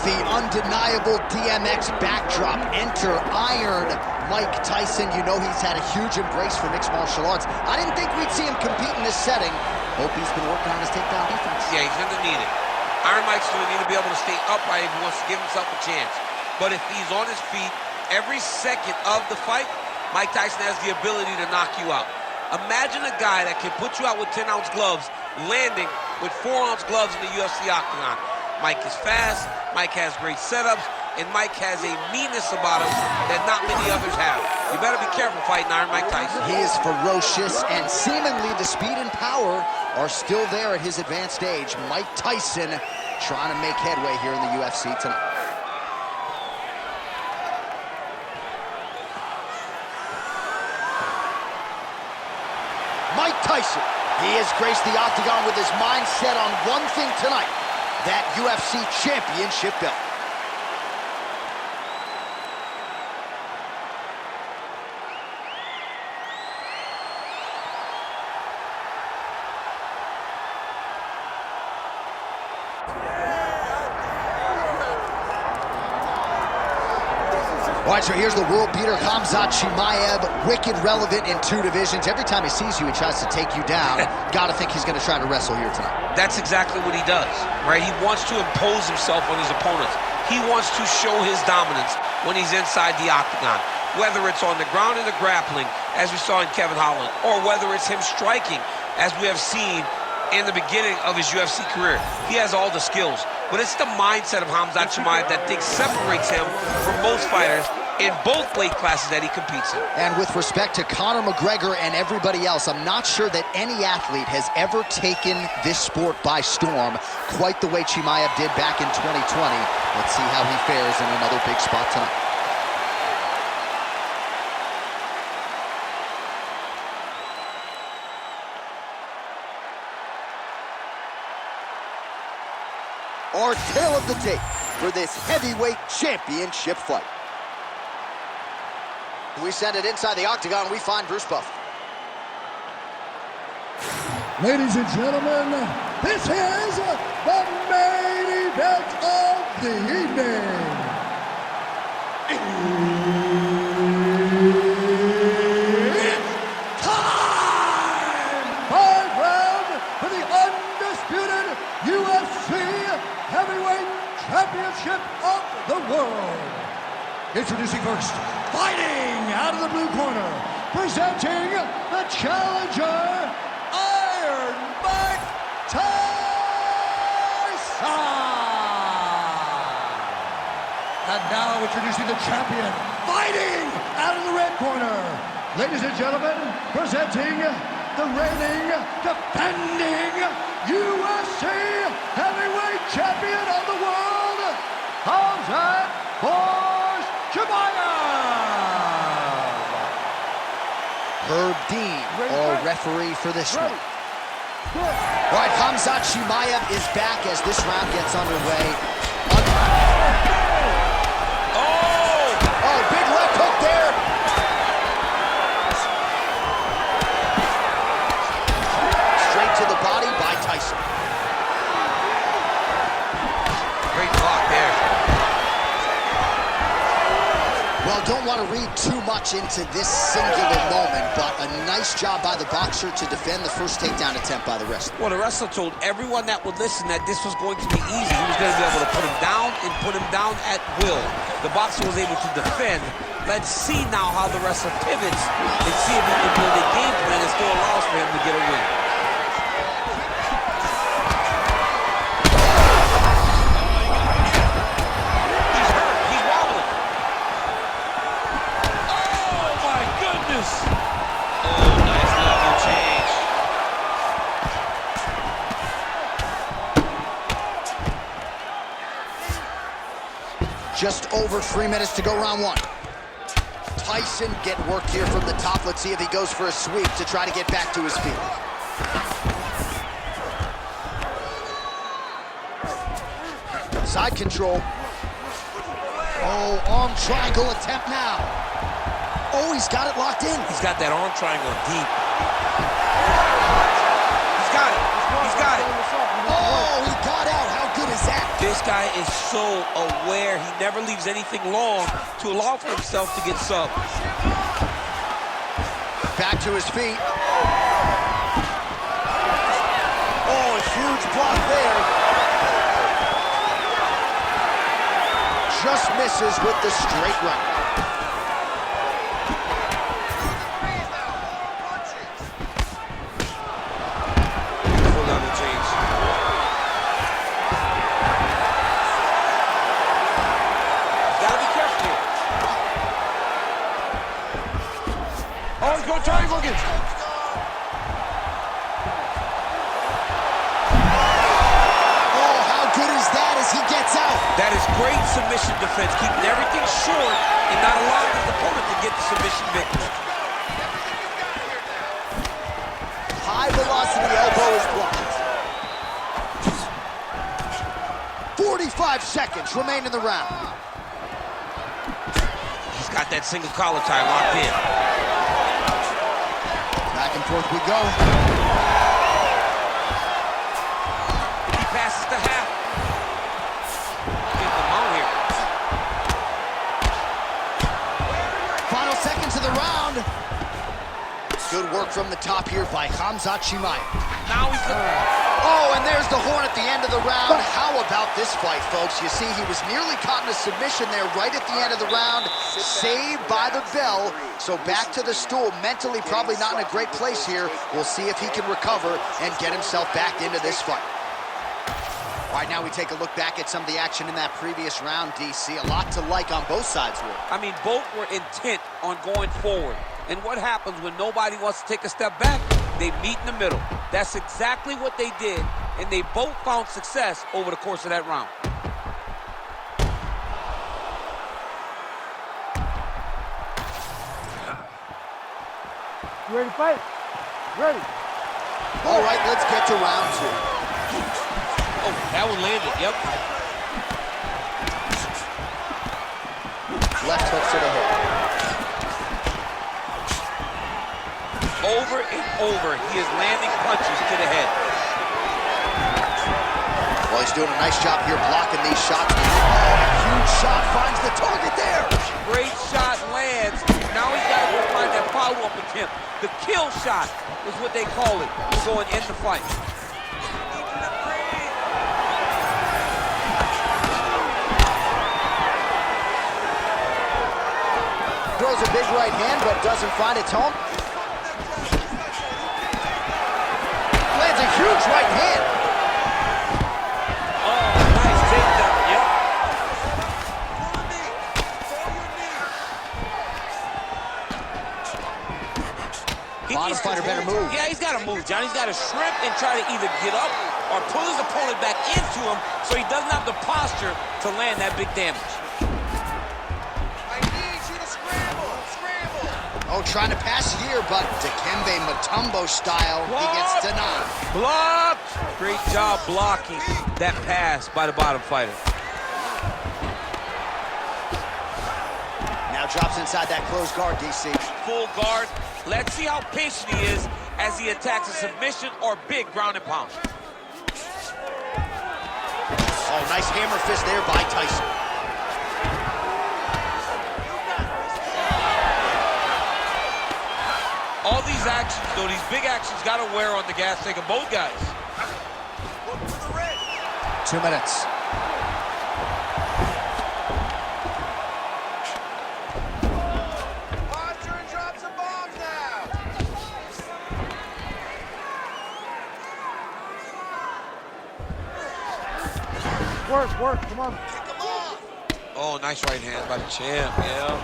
the undeniable DMX backdrop. Enter Iron Mike Tyson. You know he's had a huge embrace for mixed martial arts. I didn't think we'd see him compete in this setting. Hope he's been working on his takedown defense. Yeah, he's gonna need it. Iron Mike's gonna need to be able to stay upright if he wants to give himself a chance. But if he's on his feet every second of the fight, Mike Tyson has the ability to knock you out. Imagine a guy that can put you out with 10-ounce gloves, landing with 4-ounce gloves in the UFC octagon. Mike is fast, Mike has great setups, and Mike has a meanness about him that not many others have. You better be careful fighting Iron Mike Tyson. He is ferocious, and seemingly the speed and power are still there at his advanced age. Mike Tyson trying to make headway here in the UFC tonight. Mike Tyson, he has graced the octagon with his mind set on one thing tonight, that UFC championship belt. All right, so here's the world beater, Khamzat Chimaev, wicked relevant in 2 divisions. Every time he sees you, he tries to take you down. Gotta think he's gonna try to wrestle here tonight. That's exactly what he does, right? He wants to impose himself on his opponents. He wants to show his dominance when he's inside the octagon, whether it's on the ground in the grappling, as we saw in Kevin Holland, or whether it's him striking, as we have seen in the beginning of his UFC career. He has all the skills, but it's the mindset of Khamzat Chimaev that separates him from most fighters in both weight classes that he competes in. And with respect to Conor McGregor and everybody else, I'm not sure that any athlete has ever taken this sport by storm quite the way Chimaev did back in 2020. Let's see how he fares in another big spot tonight. Our tale of the tape for this heavyweight championship fight. We send it inside the octagon, we find Bruce Buff. Ladies and gentlemen, this is the main event of the evening. It's time! 5 rounds for the undisputed UFC Heavyweight Championship of the world. Introducing first, fighting out of the blue corner, presenting the challenger, Iron Mike Tyson. And now introducing the champion, fighting out of the red corner. Ladies and gentlemen, presenting the reigning, defending UFC Heavyweight Champion of the world, Khamzat Chimaev. Herb Dean, our referee for this one. All right, Khamzat Chimaev is back as this round gets underway. Oh, big left hook there. Straight to the body by Tyson. Great block there. Well, don't want to read too much into this singular moment, but a nice job by the boxer to defend the first takedown attempt by the wrestler. Well, the wrestler told everyone that would listen that this was going to be easy. He was going to be able to put him down and put him down at will. The boxer was able to defend. Let's see now how the wrestler pivots and see if he can build a game plan that still allows for him to get a win. Just over 3 minutes to go, round 1. Tyson getting work here from the top. Let's see if he goes for a sweep to try to get back to his feet. Side control. Oh, arm triangle attempt now. Oh, he's got it locked in. He's got that arm triangle deep. He's got it. He's got it. Oh, he got out. How good is that? This guy is so aware. He never leaves anything long to allow for himself to get subbed. Back to his feet. Oh, a huge block there. Just misses with the straight right. Full level change. Gotta be careful here. Oh, he's going to triangle again. Oh, how good is that as he gets out? That is great submission defense, keeping everything short and not allowing his opponent to get the submission victory. High velocity elbow is blocked. 45 seconds remain in the round. He's got that single collar tie locked in. Back and forth we go. He passes to half. Getting the mount here. Final seconds of the round. Good work from the top here by Khamzat Chimaev. Now he's Oh, and there's the horn at the end of the round. How about this fight, folks? You see, he was nearly caught in a submission there right at the end of the round. Saved by the bell. So back to the stool. Mentally probably not in a great place here. We'll see if he can recover and get himself back into this fight. All right, now we take a look back at some of the action in that previous round, DC. A lot to like on both sides, Will. I mean, both were intent on going forward. And what happens when nobody wants to take a step back? They meet in the middle. That's exactly what they did, and they both found success over the course of that round. You ready to fight? Ready. All right, let's get to round two. Oh, that one landed, yep. Left hook to the head. Over and over, he is landing punches to the head. Well, he's doing a nice job here blocking these shots. Oh, a huge shot finds the target there. Great shot lands. Now he's got to go find that follow-up attempt. The kill shot is what they call it to go and end the fight. Throws a big right hand, but doesn't find its home. Lands a huge right hand. Oh, nice takedown, yep. Bottom fighter better move. Yeah, he's got to move, John. He's got to shrimp and try to either get up or pull his opponent back into him so he doesn't have the posture to land that big damage. I need you to scramble. Oh, trying to pass here, but Dikembe Mutombo style, he gets denied. Blocked! Great job blocking that pass by the bottom fighter. Now drops inside that closed guard, DC. Full guard. Let's see how patient he is as he attacks a submission or big ground and pound. Oh, nice hammer fist there by Tyson. All these actions, though, these big actions got to wear on the gas tank of both guys. 2 minutes. Monster drop some bombs now. Work, come on. Kick him off. Oh, nice right hand by the champ, yeah.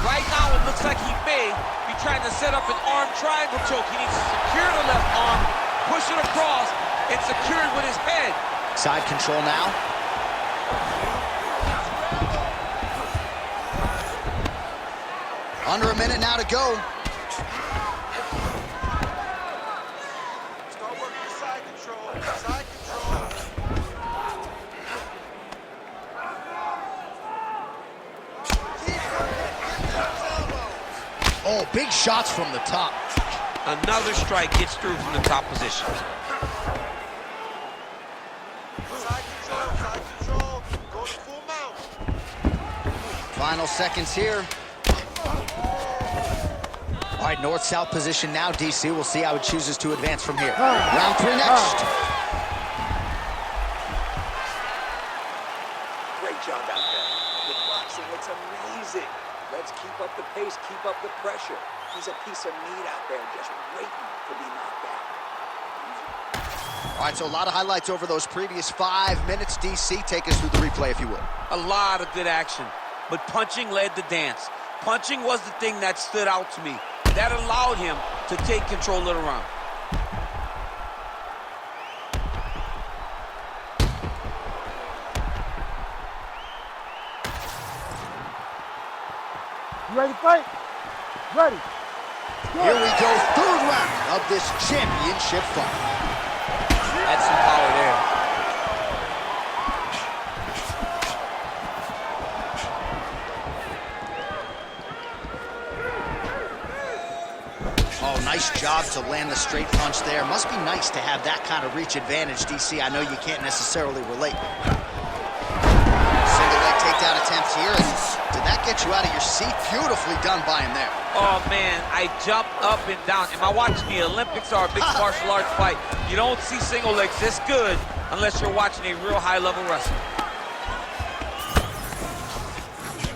Right now, it looks like he may be trying to set up an arm triangle choke. He needs to secure the left arm, push it across, and secure it with his head. Side control now. Under a minute now to go. Start working the side control. Side control. Keep working. Get those elbows. Oh, big shots from the top. Another strike gets through from the top position. Final seconds here. All right, north-south position now, DC. We'll see how he chooses to advance from here. Round 3 next. Great job out there. The boxing looks amazing. Let's keep up the pace, keep up the pressure. He's a piece of meat out there just waiting to be knocked out. All right, so a lot of highlights over those previous 5 minutes. DC, take us through the replay, if you would. A lot of good action, but punching led the dance. Punching was the thing that stood out to me. That allowed him to take control of the round. You ready to fight? Ready. Here we go, 3rd round of this championship fight. That's some power there. Oh, nice job to land the straight punch there. Must be nice to have that kind of reach advantage, DC. I know you can't necessarily relate. Single leg takedown attempt here. And did that get you out of your seat? Beautifully done by him there. Oh, man, I jumped up and down. Am I watching the Olympics or a big martial arts fight? You don't see single legs this good unless you're watching a real high-level wrestler.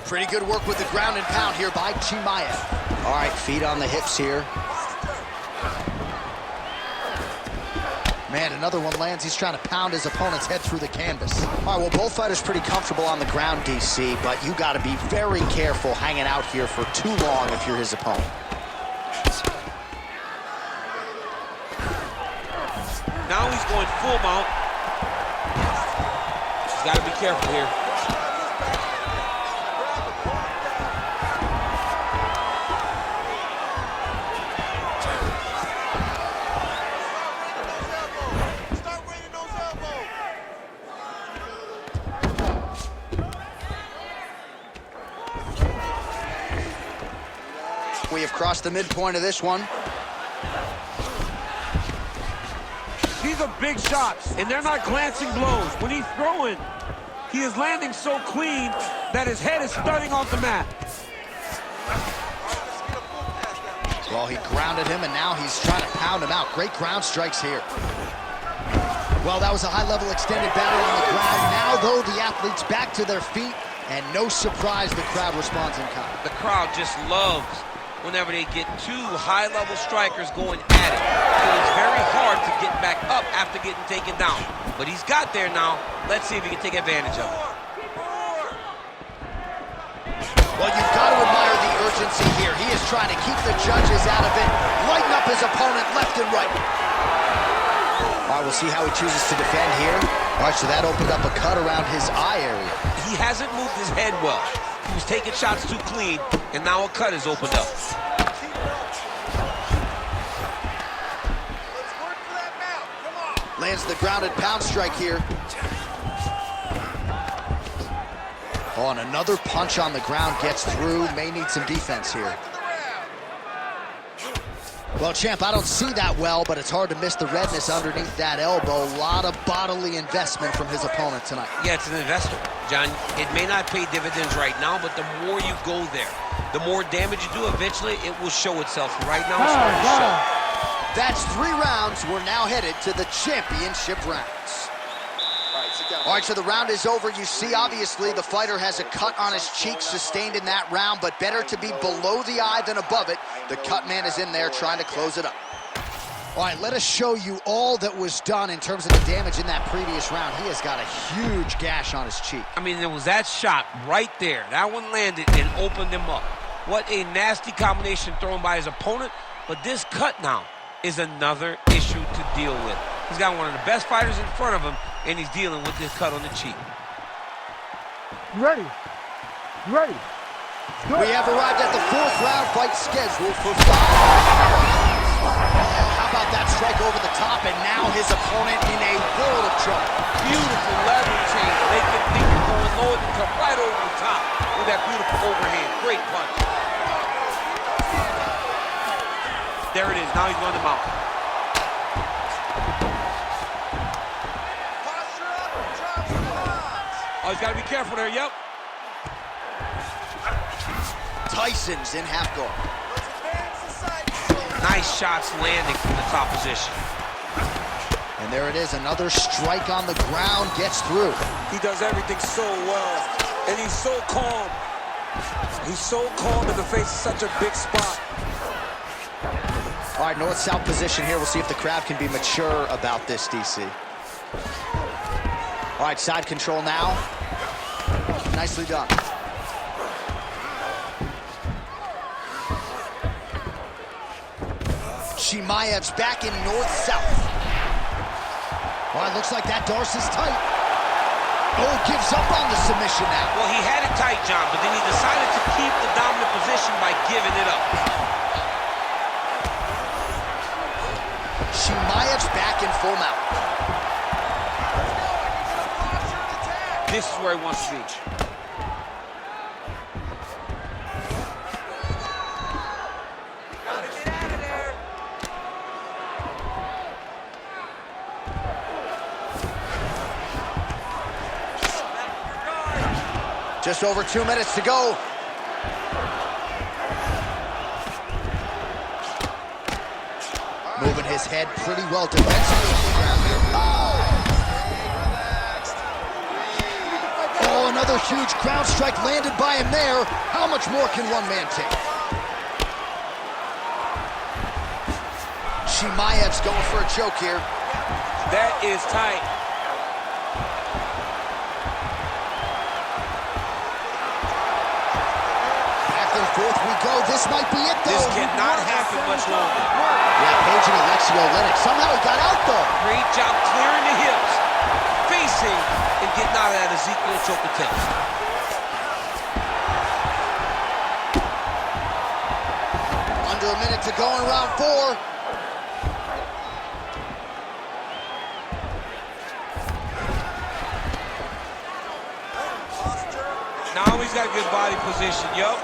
Pretty good work with the ground and pound here by Chimaev. All right, feet on the hips here. Man, another one lands. He's trying to pound his opponent's head through the canvas. All right, well, both fighters pretty comfortable on the ground, DC, but you got to be very careful hanging out here for too long if you're his opponent. Now he's going full mount. He's got to be careful here. We have crossed the midpoint of this one. These are big shots, and they're not glancing blows. When he's throwing, he is landing so clean that his head is thudding off the mat. Well, he grounded him, and now he's trying to pound him out. Great ground strikes here. Well, that was a high-level extended battle on the ground. Now, though, the athletes back to their feet, and no surprise the crowd responds in kind. The crowd just loves whenever they get 2 high-level strikers going at it. So it's very hard to get back up after getting taken down. But he's got there now. Let's see if he can take advantage of it. Well, you've got to admire the urgency here. He is trying to keep the judges out of it, lighten up his opponent left and right. All right, we'll see how he chooses to defend here. All right, so that opened up a cut around his eye area. He hasn't moved his head well. He was taking shots too clean, and now a cut is opened up. Let's work for that mount. Come on. Lands the grounded pound strike here. Oh, and another punch on the ground gets through. May need some defense here. Well, champ, I don't see that well, but it's hard to miss the redness underneath that elbow. A lot of bodily investment from his opponent tonight. Yeah, it's an investment, John. It may not pay dividends right now, but the more you go there, the more damage you do, eventually it will show itself. Right now, it's starting to show. That's 3 rounds. We're now headed to the championship rounds. All right, so the round is over. You see, obviously, the fighter has a cut on his cheek sustained in that round, but better to be below the eye than above it. The cut man is in there trying to close it up. All right, let us show you all that was done in terms of the damage in that previous round. He has got a huge gash on his cheek. I mean, there was that shot right there. That one landed and opened him up. What a nasty combination thrown by his opponent, but this cut now is another issue to deal with. He's got one of the best fighters in front of him, and he's dealing with this cut on the cheek. You ready? You ready? We have arrived at the 4th round fight scheduled for 5 rounds. How about that strike over the top, and now his opponent in a world of trouble. Beautiful leverage change. They can think you're going low and come right over the top with that beautiful overhand. Great punch. There it is. Now he's on the mount. Posture up, drop some bombs. Oh, he's got to be careful there. Yep. Tyson's in half guard. Nice shots landing from the top position. And there it is, another strike on the ground, gets through. He does everything so well, and he's so calm. He's so calm in the face of such a big spot. All right, north-south position here. We'll see if the crowd can be mature about this, DC. All right, side control now. Nicely done. Chimaev's back in north-south. All right, looks like that Darcy's tight. Oh, gives up on the submission now. Well, he had it tight, John, but then he decided to keep the dominant position by giving it up. Chimaev's back in full mount. This is where he wants to be. Just over 2 minutes to go. Moving his head pretty well defensively. Oh, another huge ground strike landed by him there. How much more can one man take? Chimaev's going for a choke here. That is tight. Forth we go. This might be it, though. This cannot happen much longer. Yeah, paging Alexio Lennox. Somehow he got out, though. Great job clearing the hips, facing, and getting out of that Ezekiel choke attempt. Under a minute to go in round 4. Now he's got good body position, yup.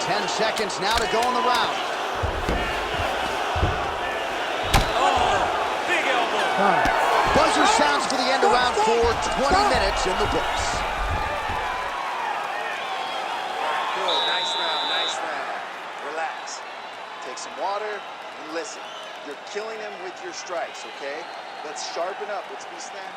10 seconds now to go in the round. Oh, big elbow. Buzzer sounds for the end of round 4. 20 minutes in the books. Good, nice round, nice round. Relax. Take some water and listen. You're killing him with your strikes, okay? Let's sharpen up. Let's be standing.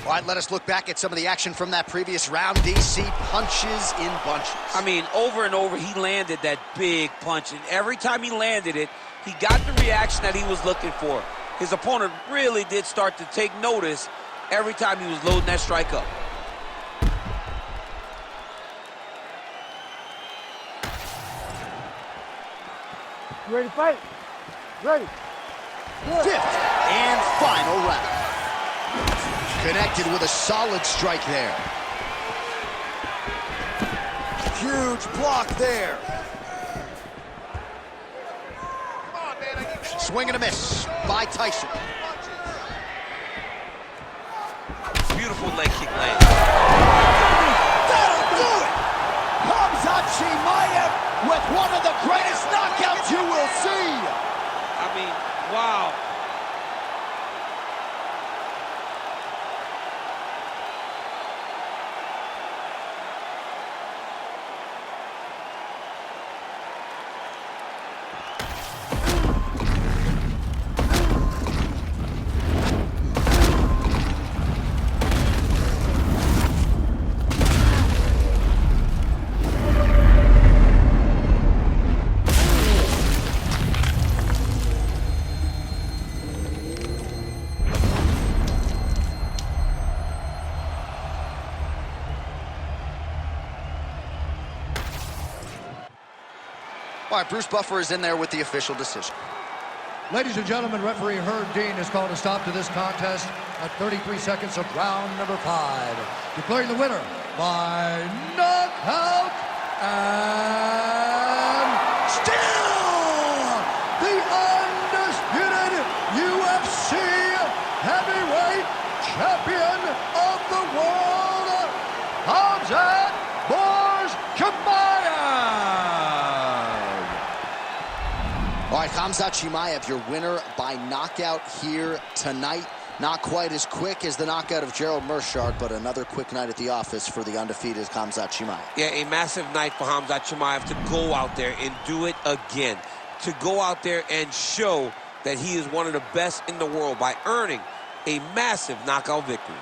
All right, let us look back at some of the action from that previous round. DC punches in bunches. I mean, over and over, he landed that big punch, and every time he landed it, he got the reaction that he was looking for. His opponent really did start to take notice every time he was loading that strike up. You ready to fight? Ready. Good. 5th and final round. Connected with a solid strike there. Huge block there. Swing and a miss by Tyson. Beautiful leg kick land. That'll do it! Khamzat Chimaev with one of the greatest knockouts you will see. I mean, wow. All right, Bruce Buffer is in there with the official decision. Ladies and gentlemen, referee Herb Dean has called a stop to this contest at 33 seconds of round number 5. Declaring the winner by knockout and still the undisputed UFC heavyweight champion of the world, Khamzat Chimaev. All right, Khamzat Chimaev, your winner by knockout here tonight. Not quite as quick as the knockout of Gerald Meerschaert, but another quick night at the office for the undefeated Khamzat Chimaev. Yeah, a massive night for Khamzat Chimaev to go out there and do it again. To go out there and show that he is one of the best in the world by earning a massive knockout victory.